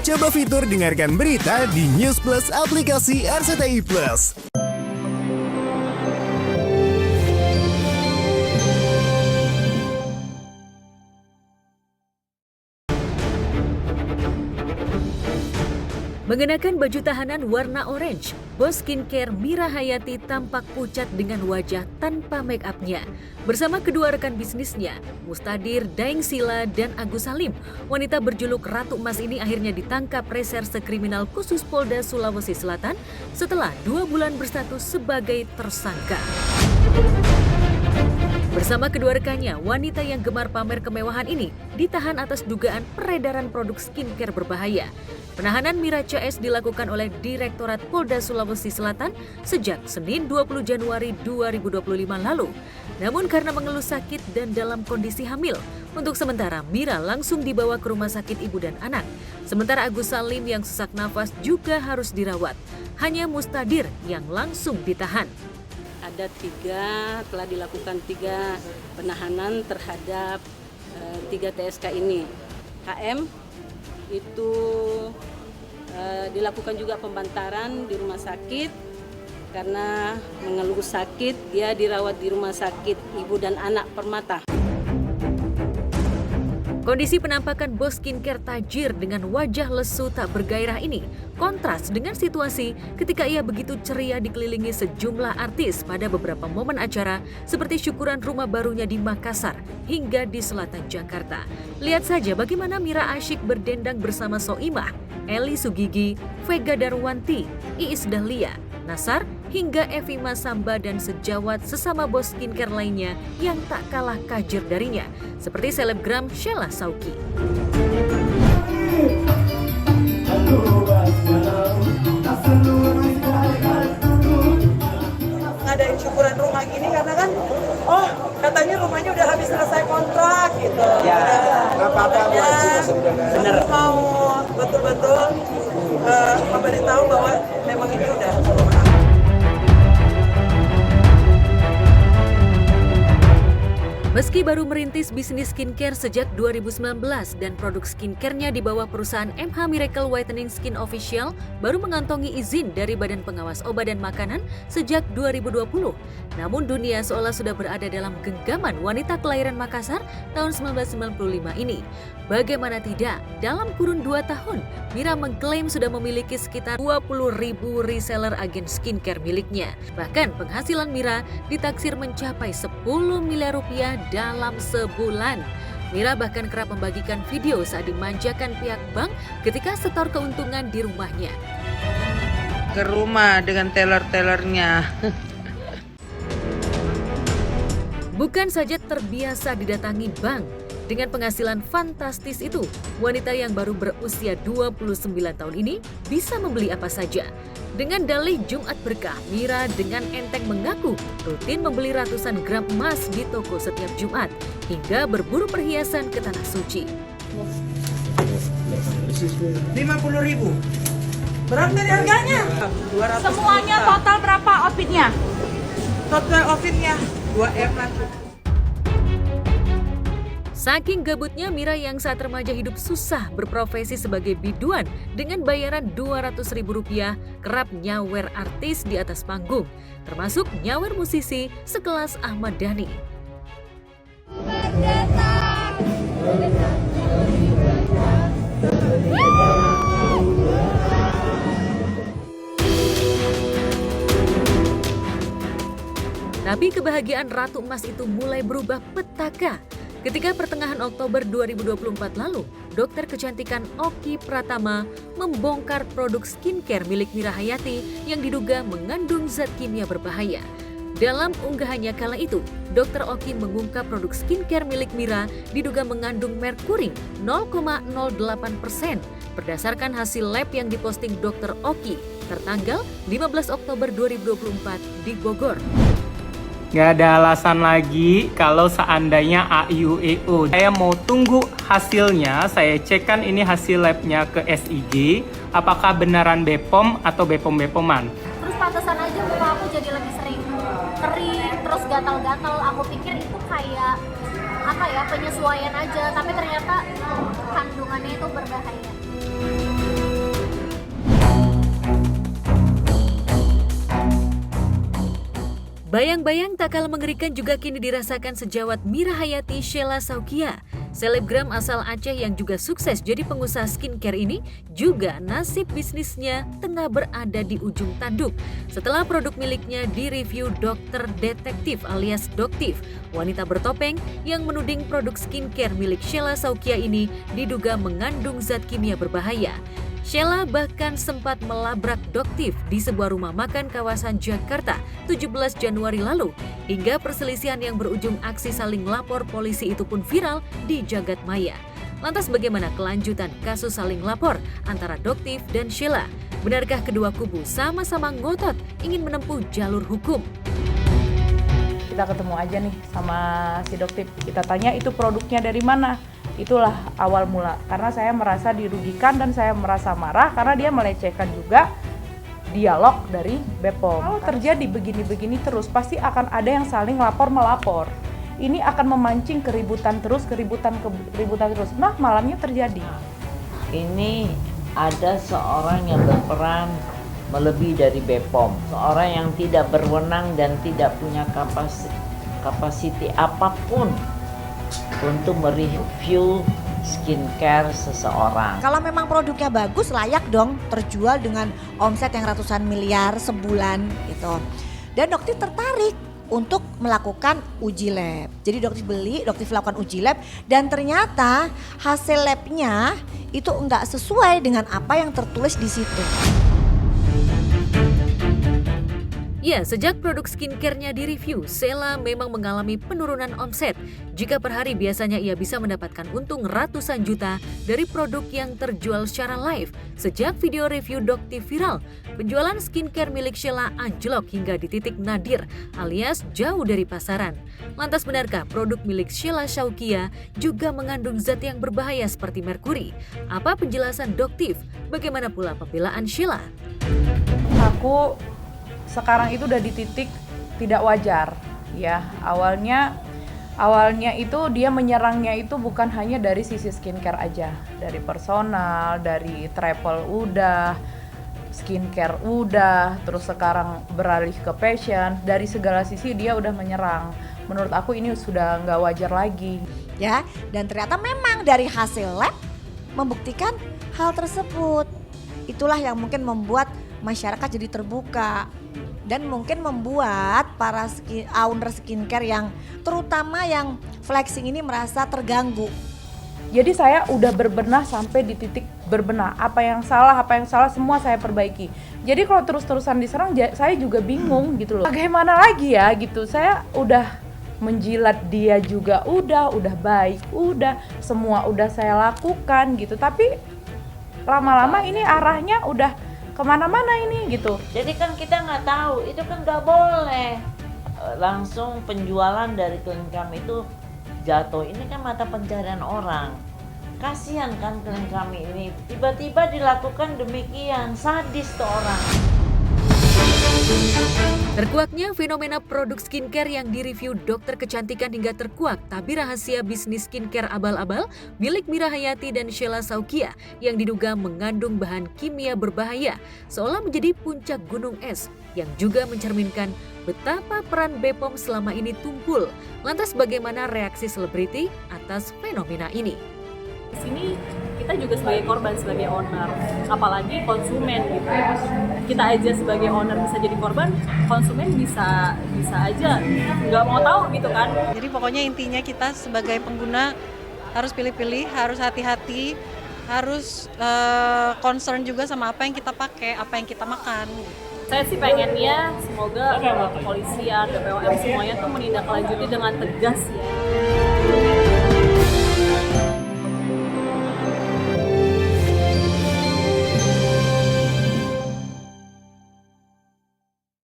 Coba fitur dengarkan berita di News Plus aplikasi RCTI Plus. Mengenakan baju tahanan warna orange, bos skincare Mira Hayati tampak pucat dengan wajah tanpa make up-nya. Bersama kedua rekan bisnisnya, Mustadir, Daeng Sila, dan Agus Salim, wanita berjuluk Ratu Emas ini akhirnya ditangkap Reserse Kriminal Khusus Polda Sulawesi Selatan setelah 2 bulan berstatus sebagai tersangka. Bersama kedua rekannya, wanita yang gemar pamer kemewahan ini ditahan atas dugaan peredaran produk skincare berbahaya. Penahanan Mira CS dilakukan oleh Direktorat Polda Sulawesi Selatan sejak Senin 20 Januari 2025 lalu. Namun karena mengeluh sakit dan dalam kondisi hamil, untuk sementara Mira langsung dibawa ke Rumah Sakit Ibu dan Anak. Sementara Agus Salim yang sesak nafas juga harus dirawat. Hanya Mustadir yang langsung ditahan. Ada telah dilakukan 3 penahanan terhadap 3 TSK ini. HM itu dilakukan juga pembantaran di rumah sakit karena mengeluh sakit. Dia dirawat di Rumah Sakit Ibu dan Anak Permata. Kondisi penampakan bos skincare tajir dengan wajah lesu tak bergairah ini kontras dengan situasi ketika ia begitu ceria dikelilingi sejumlah artis pada beberapa momen acara seperti syukuran rumah barunya di Makassar hingga di selatan Jakarta. Lihat saja bagaimana Mira asyik berdendang bersama Soimah, Eli Sugigi, Vega Darwanti, Iis Dahlia, Nasar, hingga Evi Masamba dan sejawat sesama bos skincare lainnya yang tak kalah kajir darinya, seperti selebgram Sheila Sauki. Ngadain syukuran rumah gini karena kan, katanya rumahnya udah habis selesai kontrak gitu. Ya, nggak apa-apa, bener. Mau betul-betul memberitahu bahwa memang ini udah rumah. Meski baru merintis bisnis skincare sejak 2019 dan produk skincare-nya di bawah perusahaan MH Miracle Whitening Skin Official baru mengantongi izin dari Badan Pengawas Obat dan Makanan sejak 2020. Namun dunia seolah sudah berada dalam genggaman wanita kelahiran Makassar tahun 1995 ini. Bagaimana tidak, dalam kurun 2 tahun, Mira mengklaim sudah memiliki sekitar 20.000 reseller agen skincare miliknya. Bahkan penghasilan Mira ditaksir mencapai 10 miliar rupiah dalam sebulan. Mira bahkan kerap membagikan video saat dimanjakan pihak bank ketika setor keuntungan di rumahnya. Ke rumah dengan teller-tellernya. Bukan saja terbiasa didatangi bank, dengan penghasilan fantastis itu, wanita yang baru berusia 29 tahun ini bisa membeli apa saja. Dengan dalih Jumat Berkah, Mira dengan enteng mengaku rutin membeli ratusan gram emas di toko setiap Jumat, hingga berburu perhiasan ke Tanah Suci. 50.000. Berapa dari harganya? 200. Semuanya total berapa outfitnya? Total outfitnya 2M lah. Saking gabutnya Mira yang saat remaja hidup susah berprofesi sebagai biduan dengan bayaran Rp200.000 kerap nyawer artis di atas panggung, termasuk nyawer musisi sekelas Ahmad Dhani. Tapi kebahagiaan Ratu Emas itu mulai berubah petaka ketika pertengahan Oktober 2024 lalu, dokter kecantikan Oki Pratama membongkar produk skincare milik Mira Hayati yang diduga mengandung zat kimia berbahaya. Dalam unggahannya kala itu, Dr. Oki mengungkap produk skincare milik Mira diduga mengandung merkuri 0,08% berdasarkan hasil lab yang diposting Dr. Oki tertanggal 15 Oktober 2024 di Bogor. Gak ada alasan lagi kalau seandainya AIUEO. Saya mau tunggu hasilnya, saya cekkan ini hasil labnya ke SIG, apakah beneran BPOM atau BPOM-BPOMan. Terus pantesan aja muka aku jadi lebih sering kering, terus gatal-gatal. Aku pikir itu kayak penyesuaian aja, tapi ternyata kandungannya itu berbahaya. Bayang-bayang tak kalah mengerikan juga kini dirasakan sejawat Mira Hayati Sheila Saukia. Selebgram asal Aceh yang juga sukses jadi pengusaha skincare ini juga nasib bisnisnya tengah berada di ujung tanduk. Setelah produk miliknya direview dokter detektif alias doktif, wanita bertopeng yang menuding produk skincare milik Sheila Saukia ini diduga mengandung zat kimia berbahaya. Sheila bahkan sempat melabrak doktif di sebuah rumah makan kawasan Jakarta 17 Januari lalu, hingga perselisihan yang berujung aksi saling lapor polisi itu pun viral di jagat maya. Lantas bagaimana kelanjutan kasus saling lapor antara doktif dan Sheila? Benarkah kedua kubu sama-sama ngotot ingin menempuh jalur hukum? Kita ketemu aja nih sama si doktif, kita tanya itu produknya dari mana. Itulah awal mula, karena saya merasa dirugikan dan saya merasa marah karena dia melecehkan juga dialog dari BPOM. Kalau terjadi begini-begini terus, pasti akan ada yang saling lapor-melapor. Ini akan memancing keributan terus. Nah, malamnya terjadi. Ini ada seorang yang berperan melebihi dari BPOM, seorang yang tidak berwenang dan tidak punya kapasiti apapun untuk mereview skincare seseorang. Kalau memang produknya bagus, layak dong terjual dengan omset yang ratusan miliar sebulan gitu. Dan dokter tertarik untuk melakukan uji lab. Jadi dokter melakukan uji lab dan ternyata hasil labnya itu enggak sesuai dengan apa yang tertulis di situ. Ya, sejak produk skincare-nya direview, Sheila memang mengalami penurunan omset. Jika per hari biasanya ia bisa mendapatkan untung ratusan juta dari produk yang terjual secara live. Sejak video review doktif viral, penjualan skincare milik Sheila anjlok hingga di titik nadir alias jauh dari pasaran. Lantas benarkah produk milik Sheila Saukia juga mengandung zat yang berbahaya seperti merkuri? Apa penjelasan doktif? Bagaimana pula pembelaan Sheila? Aku sekarang itu udah di titik tidak wajar ya. Awalnya itu dia menyerangnya itu bukan hanya dari sisi skincare aja, dari personal, dari travel udah, skincare udah, terus sekarang beralih ke fashion. Dari segala sisi dia udah menyerang. Menurut aku ini sudah nggak wajar lagi ya. Dan ternyata memang dari hasil lab membuktikan hal tersebut. Itulah yang mungkin membuat masyarakat jadi terbuka dan mungkin membuat para owner skincare yang terutama yang flexing ini merasa terganggu. Jadi saya udah berbenah sampai di titik berbenah. Apa yang salah semua saya perbaiki. Jadi kalau terus-terusan diserang saya juga bingung gitu loh. Bagaimana lagi ya gitu. Saya udah menjilat dia juga udah baik, udah semua udah saya lakukan gitu. Tapi lama-lama ini arahnya udah kemana-mana ini gitu. Jadi kan kita nggak tahu, itu kan nggak boleh langsung penjualan dari klien kami itu jatuh. Ini kan mata pencarian orang. Kasihan kan klien kami ini tiba-tiba dilakukan demikian, sadis tuh orang. Terkuaknya fenomena produk skincare yang direview dokter kecantikan hingga terkuak tabir rahasia bisnis skincare abal-abal milik Mira Hayati dan Sheila Saukia yang diduga mengandung bahan kimia berbahaya seolah menjadi puncak gunung es yang juga mencerminkan betapa peran BPOM selama ini tumpul. Lantas bagaimana reaksi selebriti atas fenomena ini? Di sini kita juga sebagai korban, sebagai owner, apalagi konsumen gitu. Kita aja sebagai owner bisa jadi korban, konsumen bisa aja nggak mau tahu gitu kan. Jadi pokoknya intinya kita sebagai pengguna harus pilih-pilih, harus hati-hati, harus concern juga sama apa yang kita pakai, apa yang kita makan. Saya sih pengennya semoga kepolisian, BPOM semuanya tuh menindaklanjuti dengan tegas ya.